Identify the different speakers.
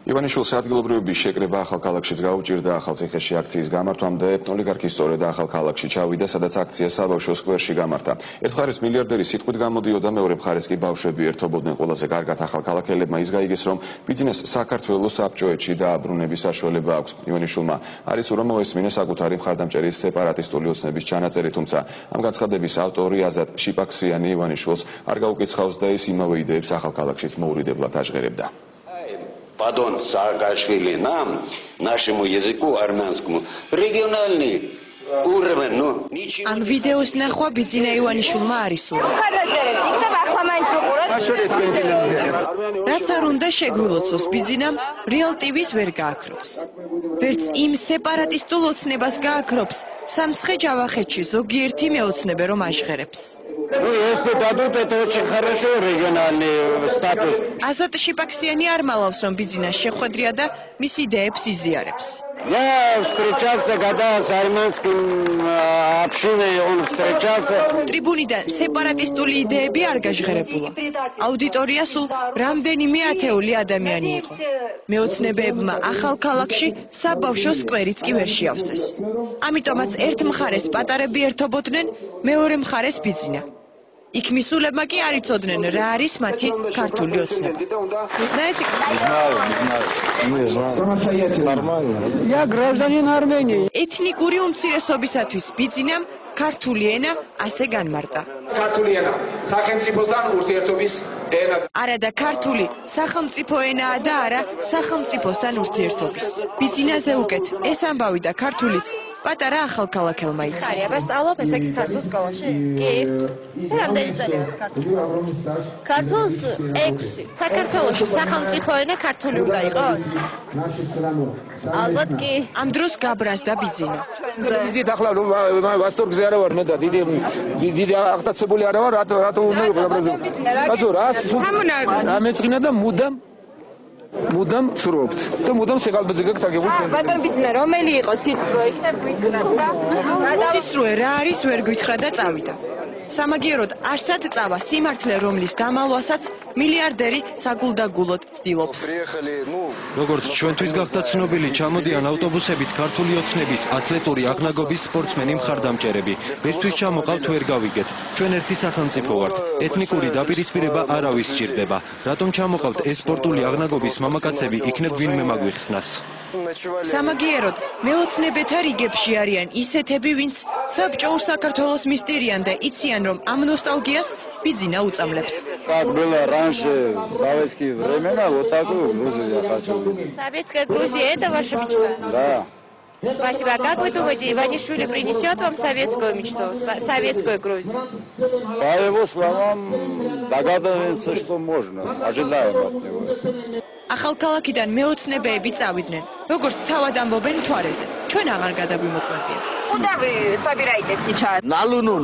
Speaker 1: ივანიშვილს ადგილობრივების შეკრება ახალქალაქშიც გაუჭირდა. ახალციხეში აქციის გამართვამდე ოლიგარქი სწორედ ახალქალაქში ჩავიდა, სადაც აქცია საბავშვო სკვერში გამართა. ერთ მხარეს მილიარდერი სიტყვით გამოდიოდა, მეორე მხარეს კი ბავშვები ერთობოდნენ. ყველაზე კარგად ახალქალაქელებმა ის გაიგეს, რომ ბიძინას საქართველოს საბჭოეთში დააბრუნების საშუალება აქვს. ივანიშვილმა არის რომ მოესმინა საკუთარი მხარდამჭერის სეპარატისტული ოცნების ჩანაწერი, თუმცა ამ განცხადების ავტორი აზატ შიპაქსიანი ივანიშვილს არ გაუკეცხავს და ის имаве იდეებს ახალქალაქშიც მოურიდებლად აჟღერებდა.
Speaker 2: Падон Саакашвили нам, нашему языку армянскому, региональный уровень, но ничего.
Speaker 3: Ан видеოს ნახვა ბიძინა ივანიშვილმა არ ისურვა. რაც არ უნდა შეგვილოცოს, ბიძინამ Real TV-ს ვერ გააქრობს. ვერც იმ სეპარატისტულ ოცნებას გააქრობს, სამცხე ჯავახეთში ზოგიერთი მეოცნებე რომ აჟღერებს.
Speaker 4: Ну, если дадут, это очень хорошо, региональный статус.
Speaker 3: Азат Шипаксიანი არ მალავს, რომ ბიძინა შეხვედრია და მის იდეებს იზიარებს.
Speaker 4: Я встречался, когда с армянским общиной он встречался.
Speaker 3: Трибунიდან სეპარატისტული იდეები არ გაჟღერებულა. აუდიტორია სულ რამდენიმე ათეული ადამიანი იყო. მეოცნებეებმა ახალქალაქში საბავშვო სკვერიც კი ვერ შეავსეს. ამიტომაც ერთ მხარეს პატარები ერთობოდნენ, მეორე მხარეს ბიძინა. იქ მისულებმა კი არ იცოდნენ, რა არის მათი ქართული ოცნება. Знаете,
Speaker 4: Я гражданин Армении.
Speaker 3: ეთნიკური უმცირესობისათვის ბიძინამ ქართული ენა ასე განმარტა.
Speaker 5: ქართული ენა სახელმწიფოსთან ურთიერთობის ენა.
Speaker 3: არა და ქართული სახელმწიფო ენაა და არა სახელმწიფოსთან ურთიერთობის. ბიძინაზე უკეთ ეს ამბავი და ქართულიც პატარა ახალქალაქელმა იცის.
Speaker 6: აბა სწავლობ ესე იგი ქართულ სკოლაში? კი. და რამდენი წელი აქვს ქართულს? ქართულს 6. საქართველოში სახელმწიფო ენა ქართული უნდა იყოს? ალბათ კი.
Speaker 3: ამ დროს გაბრაზდა ბიძინა.
Speaker 5: იზით ახლა ვასტორგზე არა ვარ მე და დიდი აღტაცებული არა ვარ, რატო უნდა გაბრაზო? კაცო რა ამეწყინა და მუდამ ცრობთ და მუდამ შეგალბეზე გაგთაგებული.
Speaker 6: ბატონ ბიძინა რომელი იყო სიცრუე იქნებ გითხრათ და
Speaker 3: სიცრუე რა არის ვერ გითხრა და წავიდა. სამაგიეროდ არსად წავა სიმართლე რომლის დამალვასაც მილიარდერი საგულდაგულოდ ცდილობს.
Speaker 7: როგორც ჩვენთვის გახდა ცნობილი, ჩამოდიან ავტობუსებით ქართული ოცნების ათლეტური აღნაგობის სპორტსმენი მხარდამჭერები. მისთვის ჩამოყავთ ვერ გავიგეთ. ჩვენ ერთი სახელმწიფო ვართ. ეთნიკური დაპირისპირება არავის სჭირდება. რატომ ჩამოყავთ ეს სპორტული აღნაგობის მამაკაცები, იქნებ ვინმე მაგვიხსნას.
Speaker 3: სამაგიეროდ მეოცნებეთა რიგებში არიან ისეთები, ვინც საბჭოურ საქართველოს მისტირიან და იციან, რომ ამ ნოსტალგიას ბიძინა უწამლებს.
Speaker 4: Как было раньше, в советские времена, вот такую Грузию я хочу.
Speaker 6: Советская Грузия это ваша мечта?
Speaker 4: Да.
Speaker 6: Спасибо. А как вы думаете, Иванишвили принесет вам советскую мечту, советскую Грузию?
Speaker 4: По его словам, догадываемся, что можно. Ожидаем от него.
Speaker 3: ახალქალაქიდან მეოცნებეები წავიდნენ. როგორც თავად ამბობენ მთვარეზე. ჩვენ აღარ გადაგვიმოწმებია.
Speaker 6: Куда вы собираетесь сейчас?
Speaker 4: На Луну.